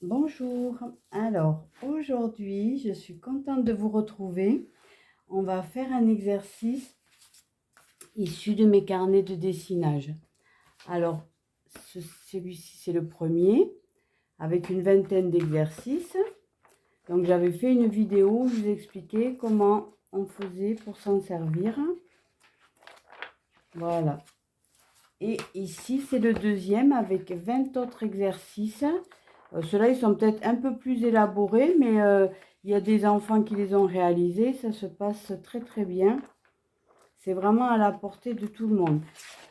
Bonjour. Alors, aujourd'hui, je suis contente de vous retrouver. On va faire un exercice issu de mes carnets de dessinage. Alors, celui-ci, c'est le premier, avec une vingtaine d'exercices. Donc, j'avais fait une vidéo où je vous expliquais comment on faisait pour s'en servir. Voilà. Et ici, c'est le deuxième avec 20 autres exercices. Ceux-là, ils sont peut-être un peu plus élaborés, mais il y a des enfants qui les ont réalisés. Ça se passe très, très bien. C'est vraiment à la portée de tout le monde.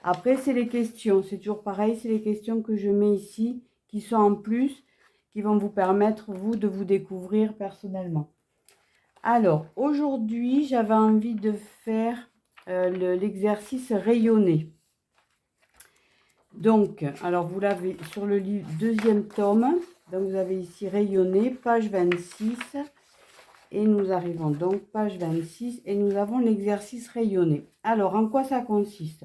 Après, c'est les questions. C'est toujours pareil, c'est les questions que je mets ici, qui sont en plus, qui vont vous permettre, vous, de vous découvrir personnellement. Alors, aujourd'hui, j'avais envie de faire l'exercice rayonné. Donc, alors vous l'avez sur le livre deuxième tome. Donc, vous avez ici rayonné, page 26. Et nous arrivons donc page 26 et nous avons l'exercice rayonné. Alors, en quoi ça consiste?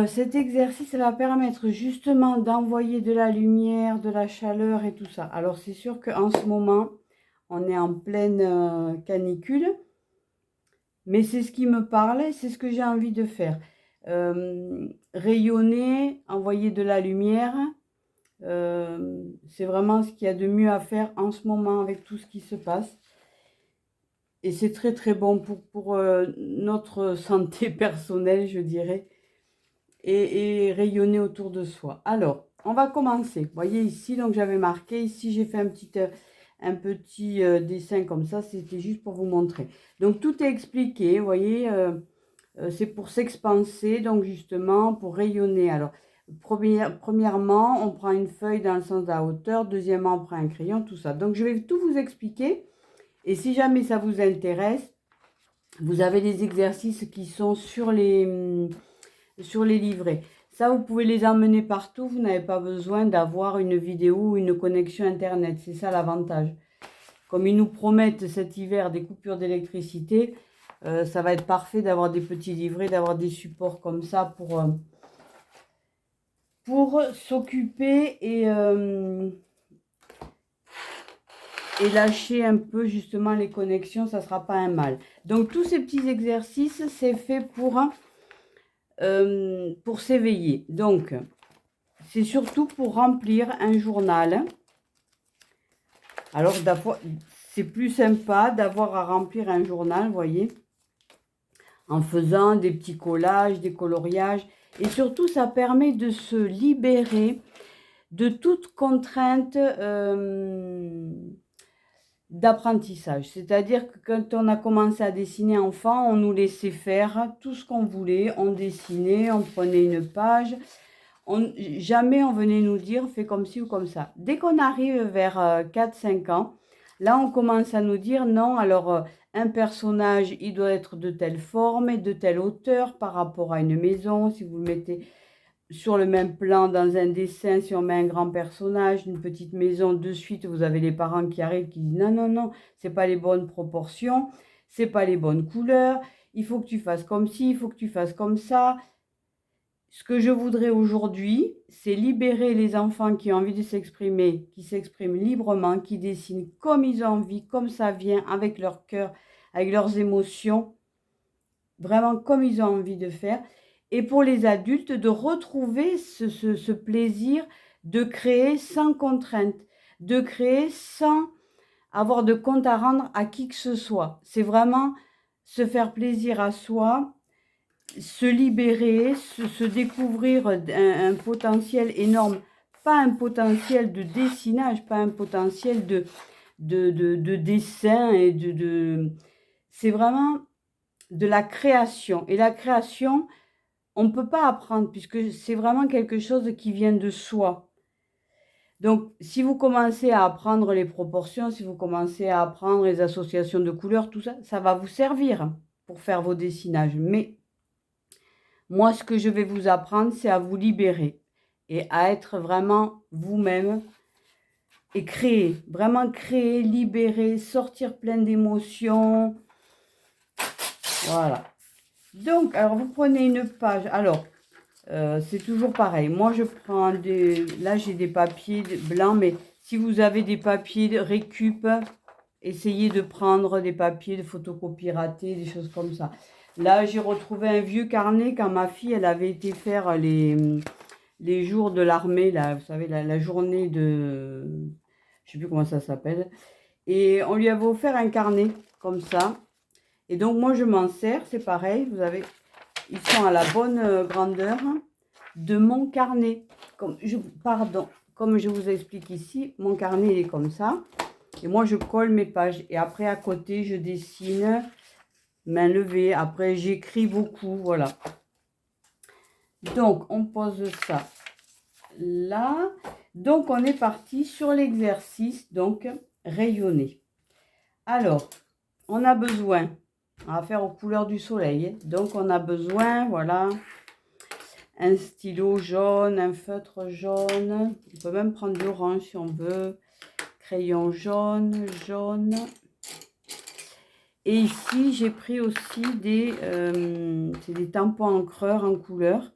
Cet exercice va permettre justement d'envoyer de la lumière, de la chaleur et tout ça. Alors, c'est sûr qu'en ce moment, on est en pleine canicule. Mais c'est ce qui me parlait, c'est ce que j'ai envie de faire. Rayonner, envoyer de la lumière, c'est vraiment ce qu'il y a de mieux à faire en ce moment avec tout ce qui se passe. Et c'est très très bon pour notre santé personnelle, je dirais, et rayonner autour de soi. Alors, on va commencer. Vous voyez ici, donc j'avais marqué, ici j'ai fait un petit dessin comme ça, c'était juste pour vous montrer. Donc tout est expliqué, vous voyez, c'est pour s'expanser, donc justement pour rayonner. Alors, premièrement, on prend une feuille dans le sens de la hauteur, deuxièmement, on prend un crayon, tout ça. Donc je vais tout vous expliquer, et si jamais ça vous intéresse, vous avez les exercices qui sont sur les livrets. Ça, vous pouvez les emmener partout. Vous n'avez pas besoin d'avoir une vidéo ou une connexion Internet. C'est ça l'avantage. Comme ils nous promettent cet hiver des coupures d'électricité, ça va être parfait d'avoir des petits livrets, d'avoir des supports comme ça pour s'occuper et lâcher un peu justement les connexions. Ça ne sera pas un mal. Donc, tous ces petits exercices, c'est fait pour s'éveiller. Donc, c'est surtout pour remplir un journal. Alors, c'est plus sympa d'avoir à remplir un journal, vous voyez, en faisant des petits collages, des coloriages. Et surtout, ça permet de se libérer de toute contrainte d'apprentissage. C'est-à-dire que quand on a commencé à dessiner enfant, on nous laissait faire tout ce qu'on voulait. On dessinait, on prenait une page. Jamais on venait nous dire fais comme ci ou comme ça. Dès qu'on arrive vers 4-5 ans, là on commence à nous dire non, alors un personnage il doit être de telle forme et de telle hauteur par rapport à une maison. Si vous le mettez sur le même plan dans un dessin, si on met un grand personnage, une petite maison, de suite vous avez les parents qui arrivent qui disent non, non, non, c'est pas les bonnes proportions, c'est pas les bonnes couleurs, il faut que tu fasses comme ci, il faut que tu fasses comme ça. Ce que je voudrais aujourd'hui, c'est libérer les enfants qui ont envie de s'exprimer, qui s'expriment librement, qui dessinent comme ils ont envie, comme ça vient, avec leur cœur, avec leurs émotions, vraiment comme ils ont envie de faire. Et pour les adultes, de retrouver ce plaisir de créer sans contrainte, de créer sans avoir de compte à rendre à qui que ce soit. C'est vraiment se faire plaisir à soi, se libérer, se découvrir un potentiel énorme, pas un potentiel de dessinage, pas un potentiel de dessin, c'est vraiment de la création. Et la création, on ne peut pas apprendre puisque c'est vraiment quelque chose qui vient de soi. Donc, si vous commencez à apprendre les proportions, si vous commencez à apprendre les associations de couleurs, tout ça, ça va vous servir pour faire vos dessinages. Mais moi, ce que je vais vous apprendre, c'est à vous libérer et à être vraiment vous-même et créer, vraiment créer, libérer, sortir plein d'émotions. Voilà. Donc, alors vous prenez une page. Alors, c'est toujours pareil. Moi, je prends là, j'ai des papiers blancs, mais Si vous avez des papiers de récup, essayez de prendre des papiers de photocopie ratée, des choses comme ça. Là, j'ai retrouvé un vieux carnet quand ma fille, elle avait été faire les jours de l'armée, là, vous savez, la journée de... Je sais plus comment ça s'appelle. Et on lui avait offert un carnet, comme ça. Et donc, moi, je m'en sers, c'est pareil. Vous avez... Ils sont à la bonne grandeur de mon carnet. Pardon, comme je vous explique ici, mon carnet, il est comme ça. Et moi, je colle mes pages. Et après, à côté, je dessine main levée. Après, j'écris beaucoup, voilà. Donc, on pose ça là. Donc, on est parti sur l'exercice, donc, rayonner. Alors, on a besoin, on va faire aux couleurs du soleil. Donc, on a besoin, voilà, un stylo jaune, un feutre jaune. On peut même prendre de l'orange si on veut. Crayon jaune, jaune. Et ici, j'ai pris aussi des tampons encreurs en couleur.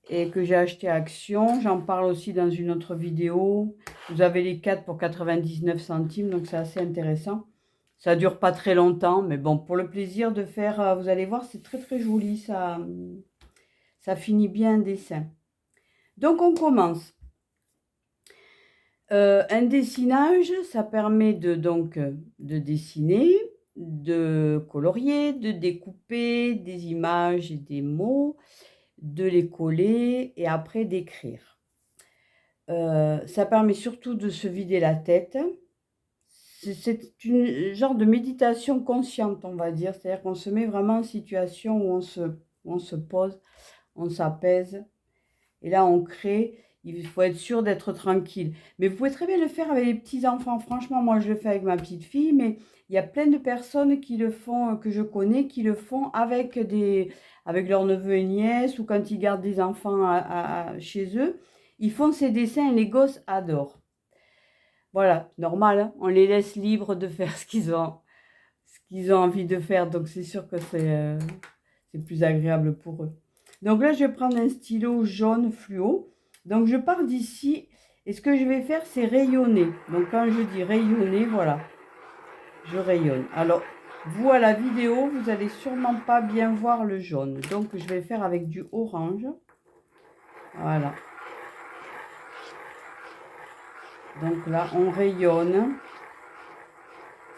Et que j'ai acheté à Action. J'en parle aussi dans une autre vidéo. Vous avez les 4 pour 99 centimes, donc c'est assez intéressant. Ça ne dure pas très longtemps, mais bon, pour le plaisir de faire, vous allez voir, c'est très très joli, ça finit bien un dessin. Donc on commence. Un dessinage, ça permet de dessiner, de colorier, de découper des images et des mots, de les coller et après d'écrire. Ça permet surtout de se vider la tête. C'est une genre de méditation consciente, on va dire. C'est-à-dire qu'on se met vraiment en situation où on se pose, on s'apaise. Et là, on crée. Il faut être sûr d'être tranquille. Mais vous pouvez très bien le faire avec les petits-enfants. Franchement, moi, je le fais avec ma petite fille. Mais il y a plein de personnes qui le font, que je connais, qui le font avec leurs neveux et nièces ou quand ils gardent des enfants chez eux. Ils font ces dessins et les gosses adorent. Voilà, normal, hein, on les laisse libres de faire ce qu'ils ont envie de faire. Donc, c'est sûr que c'est plus agréable pour eux. Donc là, je vais prendre un stylo jaune fluo. Donc, je pars d'ici. Et ce que je vais faire, c'est rayonner. Donc, quand je dis rayonner, voilà, je rayonne. Alors, vous, à la vidéo, vous n'allez sûrement pas bien voir le jaune. Donc, je vais faire avec du orange. Voilà. Donc là, on rayonne.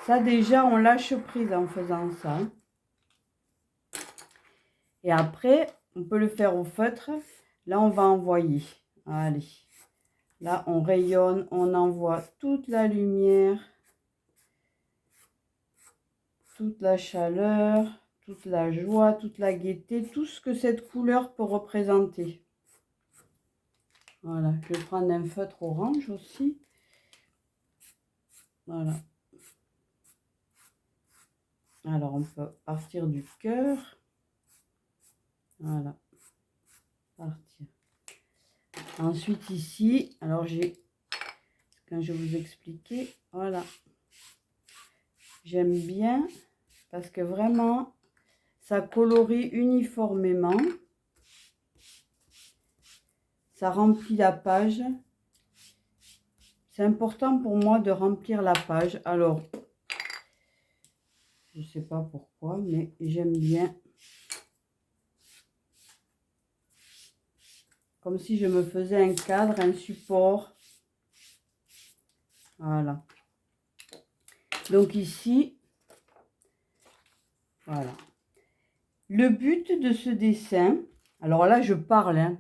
Ça, déjà, on lâche prise en faisant ça. Et après, on peut le faire au feutre. Là, on va envoyer. Allez. Là, on rayonne, on envoie toute la lumière, toute la chaleur, toute la joie, toute la gaieté, tout ce que cette couleur peut représenter. Voilà, je vais prendre un feutre orange aussi. Voilà. Alors, on peut partir du cœur. Voilà. Partir. Ensuite, ici, alors quand je vous expliquais, voilà. J'aime bien parce que vraiment, ça colorie uniformément. Ça remplit la page. C'est important pour moi de remplir la page. Alors, je ne sais pas pourquoi, mais j'aime bien. Comme si je me faisais un cadre, un support. Voilà. Donc ici, voilà. Le but de ce dessin, alors là je parle, hein,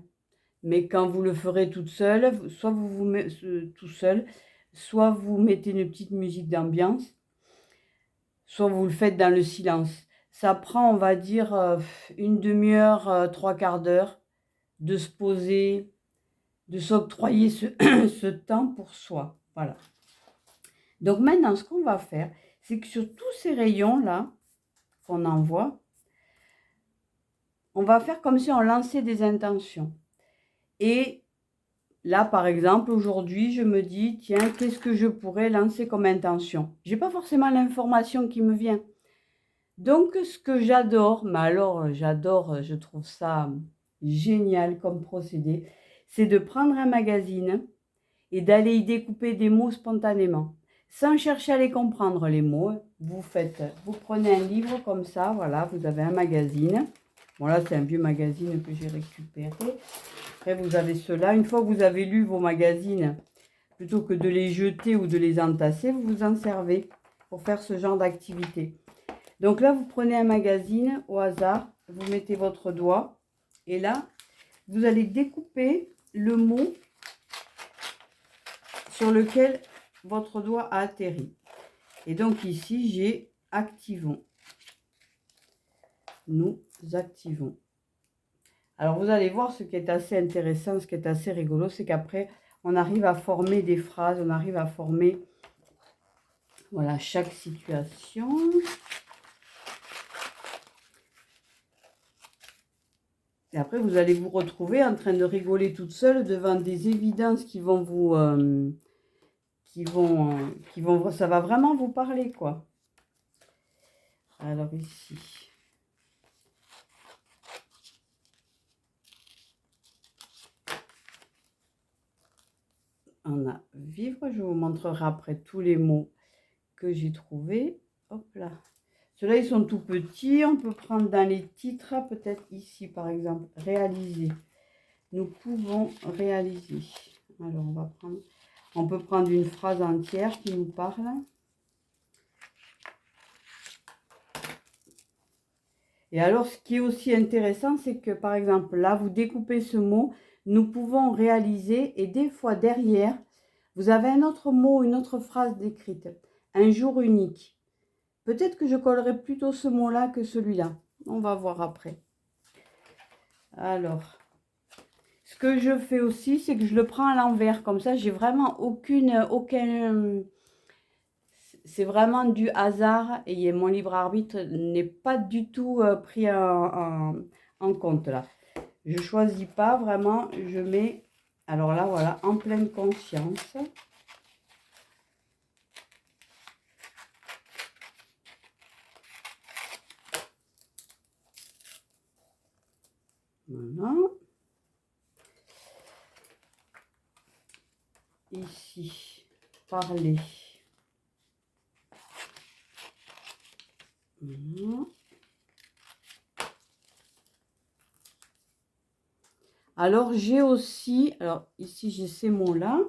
mais quand vous le ferez toute seule, soit vous vous mettez tout seul, soit vous mettez une petite musique d'ambiance, soit vous le faites dans le silence. Ça prend, on va dire, une demi-heure, trois quarts d'heure de se poser, de s'octroyer ce temps pour soi. Voilà. Donc maintenant, ce qu'on va faire, c'est que sur tous ces rayons-là qu'on envoie, on va faire comme si on lançait des intentions. Et là, par exemple, aujourd'hui, je me dis, tiens, qu'est-ce que je pourrais lancer comme intention? Je n'ai pas forcément l'information qui me vient. Donc, ce que j'adore, mais alors j'adore, je trouve ça génial comme procédé, c'est de prendre un magazine et d'aller y découper des mots spontanément. Sans chercher à les comprendre, les mots, vous prenez un livre comme ça, voilà, vous avez un magazine. Bon là, c'est un vieux magazine que j'ai récupéré. Après, vous avez cela. Une fois que vous avez lu vos magazines, plutôt que de les jeter ou de les entasser, vous vous en servez pour faire ce genre d'activité. Donc là, vous prenez un magazine au hasard, vous mettez votre doigt et là, vous allez découper le mot sur lequel votre doigt a atterri. Et donc ici, j'ai activons. Nous activons. Alors vous allez voir, ce qui est assez intéressant, ce qui est assez rigolo, c'est qu'après, on arrive à former des phrases, on arrive à former, voilà, chaque situation. Et après, vous allez vous retrouver en train de rigoler toute seule devant des évidences qui vont vous... ça va vraiment vous parler, quoi. Alors ici... on a vivre. Je vous montrerai après tous les mots que j'ai trouvés. Hop là. Ceux-là, ils sont tout petits. On peut prendre dans les titres, peut-être ici, par exemple, réaliser. Nous pouvons réaliser. Alors, on peut prendre une phrase entière qui nous parle. Et alors, ce qui est aussi intéressant, c'est que, par exemple, là, vous découpez ce mot, nous pouvons réaliser, et des fois, derrière, vous avez un autre mot, une autre phrase décrite. Un jour unique. Peut-être que je collerai plutôt ce mot-là que celui-là. On va voir après. Alors, ce que je fais aussi, c'est que je le prends à l'envers. Comme ça, j'ai vraiment aucun... C'est vraiment du hasard et mon libre arbitre n'est pas du tout pris en compte là. Je choisis pas vraiment, je mets, alors là voilà, en pleine conscience. Voilà. Ici, parler. Voilà. Alors, j'ai aussi, alors ici, j'ai ces mots-là.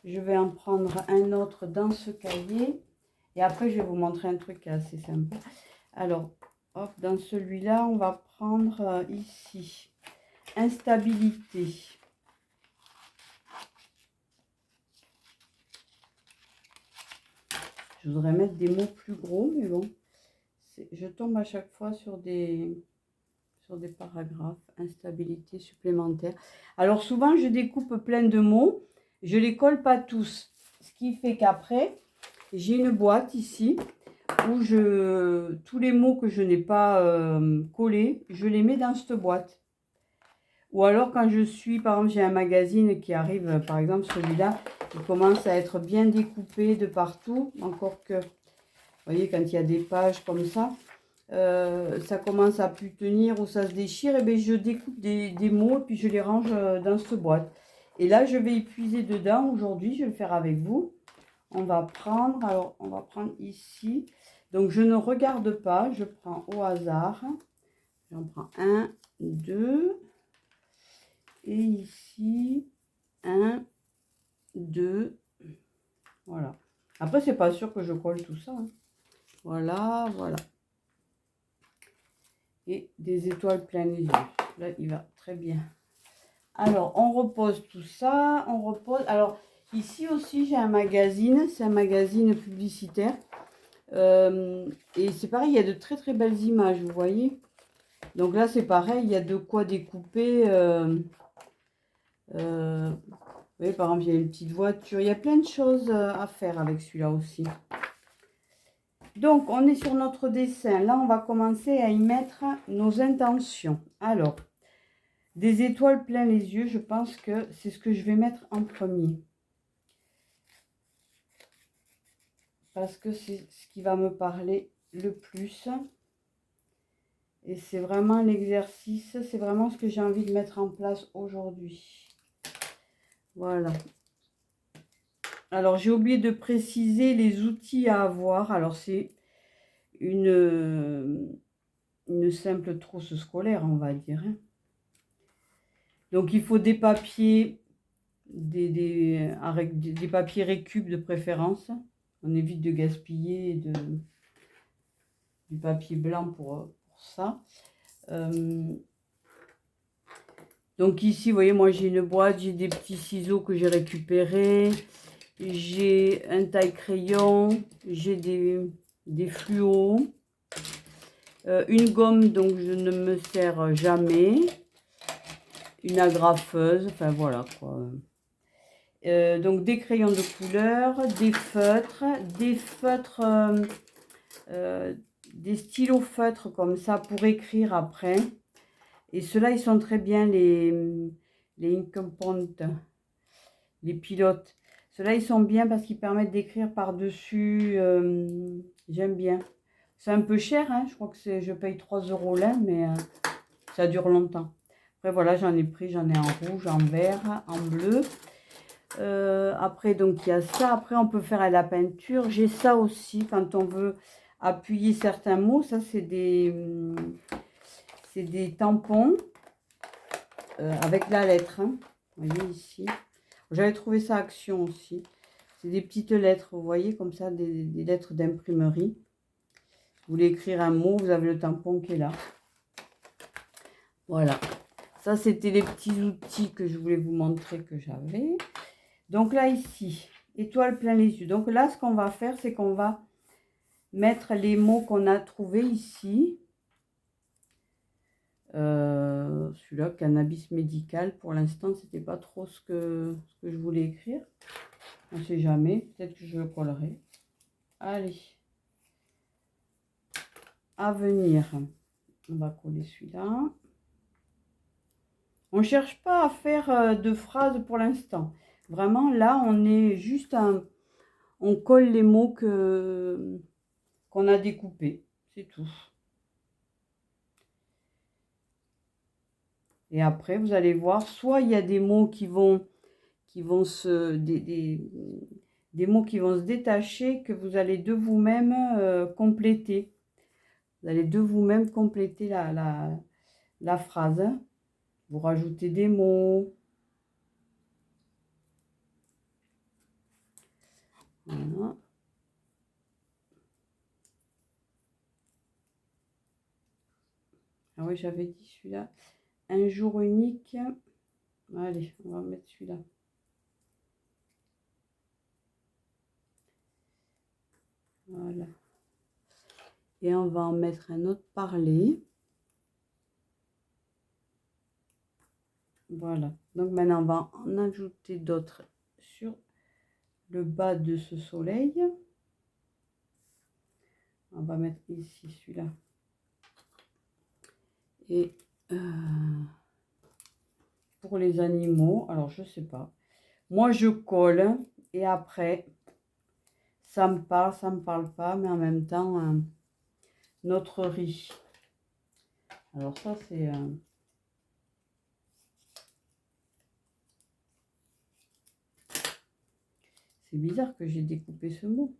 Je vais en prendre un autre dans ce cahier. Et après, je vais vous montrer un truc assez sympa. Alors, hop, dans celui-là, on va prendre ici, instabilité. Je voudrais mettre des mots plus gros, mais bon, je tombe à chaque fois sur des paragraphes, instabilité supplémentaire. Alors souvent, je découpe plein de mots, je les colle pas tous, ce qui fait qu'après, j'ai une boîte ici où tous les mots que je n'ai pas collés, je les mets dans cette boîte. Ou alors quand je suis, par exemple, j'ai un magazine qui arrive, par exemple celui-là, il commence à être bien découpé de partout, encore que, vous voyez, quand il y a des pages comme ça commence à plus tenir ou ça se déchire, et bien je découpe des mots et puis je les range dans cette boîte. Et là, je vais y puiser dedans aujourd'hui, je vais le faire avec vous. On va prendre ici. Donc, je ne regarde pas, je prends au hasard. J'en prends 1, 2. Et ici, 1, 2. Voilà. Après, c'est pas sûr que je colle tout ça. Hein. Voilà, voilà. Et des étoiles plein les yeux. Là, il va très bien. Alors, on repose tout ça. On repose. Alors, ici aussi, j'ai un magazine. C'est un magazine publicitaire. Et c'est pareil, il y a de très très belles images, vous voyez. Donc là, c'est pareil, il y a de quoi découper. Vous voyez, par exemple, il y a une petite voiture. Il y a plein de choses à faire avec celui-là aussi. Donc, on est sur notre dessin. Là, on va commencer à y mettre nos intentions. Alors, des étoiles plein les yeux, je pense que c'est ce que je vais mettre en premier. Parce que c'est ce qui va me parler le plus. Et c'est vraiment l'exercice, c'est vraiment ce que j'ai envie de mettre en place aujourd'hui. Voilà. Alors, j'ai oublié de préciser les outils à avoir. Alors, c'est une simple trousse scolaire, on va dire, hein. Donc, il faut des papiers, avec des papiers récup de préférence. On évite de gaspiller du papier blanc pour ça. Donc ici, vous voyez, moi j'ai une boîte, j'ai des petits ciseaux que j'ai récupérés. J'ai un taille-crayon, j'ai des fluos. Une gomme dont je ne me sers jamais. Une agrafeuse, enfin voilà quoi. Donc des crayons de couleur, des feutres, des stylos feutres comme ça pour écrire après. Et ceux-là, ils sont très bien, les Incompont, les pilotes. Ceux-là, ils sont bien parce qu'ils permettent d'écrire par-dessus. J'aime bien. C'est un peu cher, hein, je crois que je paye 3 € là, mais ça dure longtemps. Après, voilà, j'en ai pris, j'en ai en rouge, en vert, en bleu. Après, donc, il y a ça. Après, on peut faire à la peinture. J'ai ça aussi quand on veut appuyer certains mots. Ça, c'est des tampons avec la lettre, hein. Vous voyez ici. J'avais trouvé ça Action aussi. C'est des petites lettres, vous voyez, comme ça, des lettres d'imprimerie. Vous voulez écrire un mot, vous avez le tampon qui est là. Voilà. Ça, c'était les petits outils que je voulais vous montrer que j'avais. Donc là, ici, étoile plein les yeux. Donc là, ce qu'on va faire, c'est qu'on va mettre les mots qu'on a trouvés ici. Celui-là, cannabis médical, pour l'instant, c'était pas trop ce que je voulais écrire. On ne sait jamais, peut-être que je le collerai. Allez. À venir. On va coller celui-là. On ne cherche pas à faire de phrases pour l'instant. Vraiment, là, on est juste on colle les mots qu'on a découpés. C'est tout. Et après, vous allez voir, soit il y a des mots qui vont se... des mots qui vont se détacher, que vous allez de vous-même compléter. Vous allez de vous-même compléter la phrase. Vous rajoutez des mots. Voilà. Ah oui, j'avais dit celui-là. Un jour unique. Allez, on va mettre celui-là. Voilà. Et on va en mettre un autre parler. Voilà. Donc maintenant, on va en ajouter d'autres sur le bas de ce soleil. On va mettre ici celui-là. Et pour les animaux, alors je sais pas. Moi, je colle et après, ça me parle pas, mais en même temps, notre riz. Alors ça, c'est... c'est bizarre que j'ai découpé ce mot.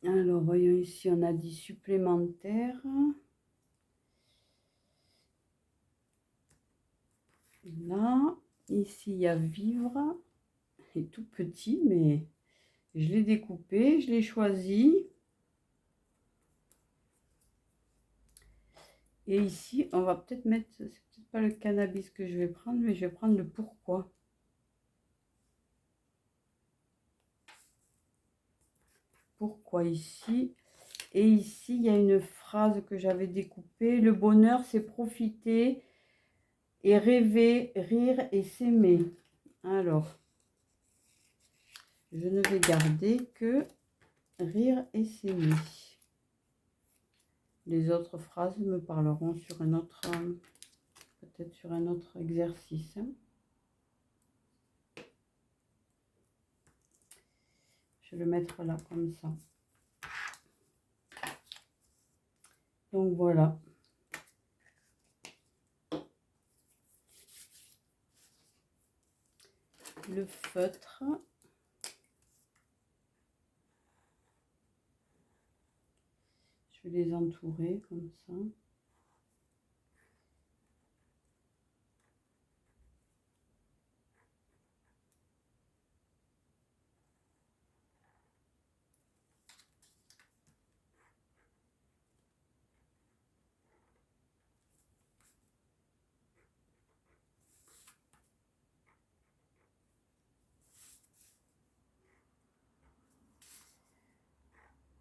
Alors, voyons ici, on a dit supplémentaire. Là, ici, il y a vivre. Il est tout petit, mais je l'ai découpé, je l'ai choisi. Et ici, on va peut-être mettre, c'est peut-être pas le cannabis que je vais prendre, mais je vais prendre le pourquoi. Pourquoi ici? Et ici, il y a une phrase que j'avais découpée. Le bonheur, c'est profiter et rêver, rire et s'aimer. Alors, je ne vais garder que rire et s'aimer. Les autres phrases me parleront sur un autre, peut-être sur un autre exercice. Je vais le mettre là, comme ça. Donc voilà. le feutre. Je vais les entourer comme ça.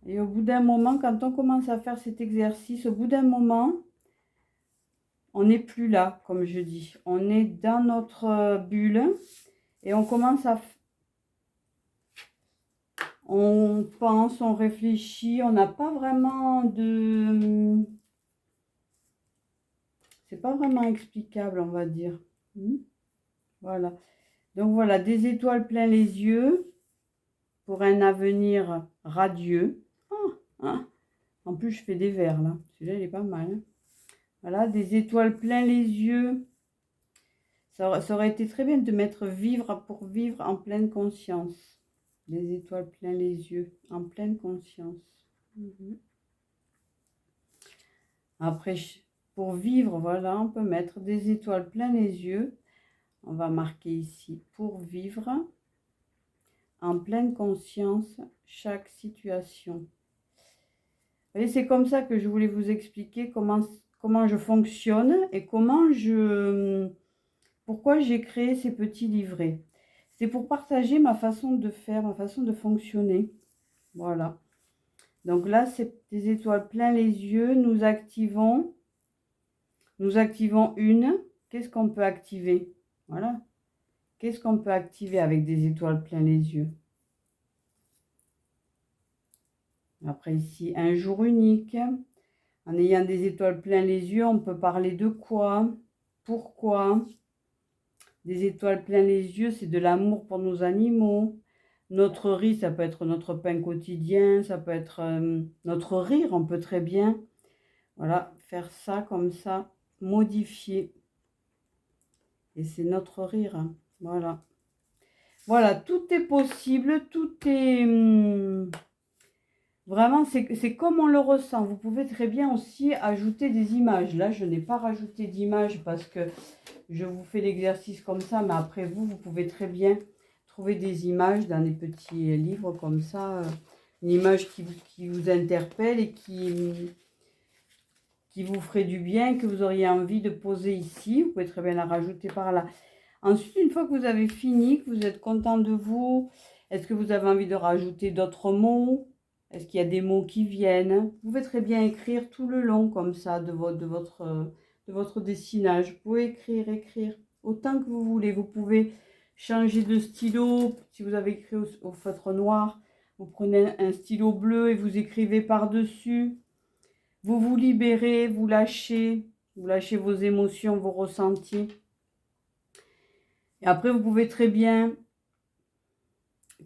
Et au bout d'un moment, quand on commence à faire cet exercice, au bout d'un moment, on n'est plus là, comme je dis. On est dans notre bulle et on commence à... On pense, on réfléchit, on n'a pas vraiment de... C'est pas vraiment explicable, on va dire. Voilà. Donc voilà, des étoiles plein les yeux pour un avenir radieux. Hein. En plus, je fais des vers là. Celui-là, il est pas mal. Hein. Voilà, des étoiles plein les yeux. Ça aurait été très bien de mettre vivre pour vivre en pleine conscience. Des étoiles plein les yeux, en pleine conscience. Après, pour vivre, voilà, on peut mettre des étoiles plein les yeux. On va marquer ici pour vivre en pleine conscience chaque situation. Et c'est comme ça que je voulais vous expliquer comment je fonctionne et pourquoi j'ai créé ces petits livrets. C'est pour partager ma façon de faire, ma façon de fonctionner. Voilà. Donc là, c'est des étoiles plein les yeux. Nous activons une. Qu'est-ce qu'on peut activer? Voilà. Qu'est-ce qu'on peut activer avec des étoiles plein les yeux? Après ici, un jour unique. En ayant des étoiles plein les yeux, on peut parler de quoi? Pourquoi? Des étoiles plein les yeux, c'est de l'amour pour nos animaux. Notre riz, ça peut être notre pain quotidien, ça peut être notre rire, on peut très bien, voilà, faire ça comme ça, modifier. Et c'est notre rire, hein. Voilà. Voilà, tout est possible, tout est... vraiment, c'est comme on le ressent. Vous pouvez très bien aussi ajouter des images. Là, je n'ai pas rajouté d'images parce que je vous fais l'exercice comme ça, mais après vous pouvez très bien trouver des images dans des petits livres comme ça, une image qui vous interpelle et qui vous ferait du bien, que vous auriez envie de poser ici. Vous pouvez très bien la rajouter par là. Ensuite, une fois que vous avez fini, que vous êtes content de vous, est-ce que vous avez envie de rajouter d'autres mots? Est-ce qu'il y a des mots qui viennent? Vous pouvez très bien écrire tout le long comme ça de votre dessinage. Vous pouvez écrire autant que vous voulez. Vous pouvez changer de stylo. Si vous avez écrit au feutre noir, vous prenez un stylo bleu et vous écrivez par-dessus. Vous vous libérez, vous lâchez vos émotions, vos ressentis. Et après, vous pouvez très bien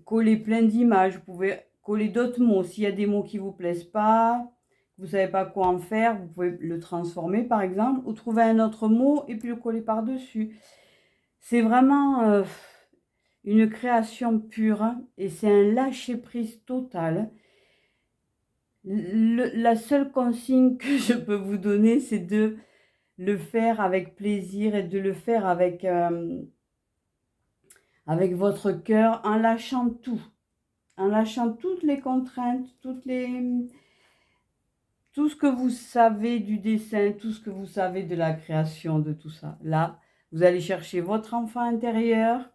coller plein d'images. Vous pouvez coller d'autres mots. S'il y a des mots qui ne vous plaisent pas, vous ne savez pas quoi en faire, vous pouvez le transformer par exemple, ou trouver un autre mot et puis le coller par-dessus. C'est vraiment une création pure et c'est un lâcher-prise total. La seule consigne que je peux vous donner, c'est de le faire avec plaisir et de le faire avec votre cœur, en lâchant tout. En lâchant toutes les contraintes, tout ce que vous savez du dessin, tout ce que vous savez de la création, de tout ça. Là, vous allez chercher votre enfant intérieur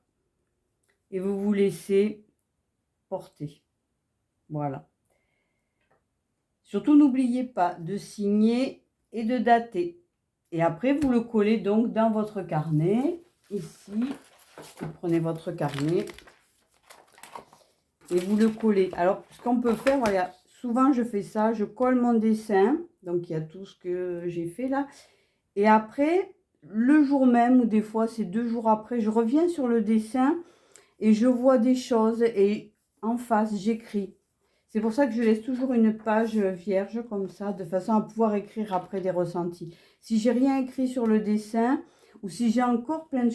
et vous vous laissez porter. Voilà. Surtout, n'oubliez pas de signer et de dater. Et après, vous le collez donc dans votre carnet. Ici, vous prenez votre carnet et vous le collez. Alors, ce qu'on peut faire, voilà, souvent je fais ça, je colle mon dessin. Donc, il y a tout ce que j'ai fait là. Et après, le jour même, ou des fois c'est 2 jours après, je reviens sur le dessin et je vois des choses et en face, j'écris. C'est pour ça que je laisse toujours une page vierge comme ça, de façon à pouvoir écrire après des ressentis. Si j'ai rien écrit sur le dessin ou si j'ai encore plein de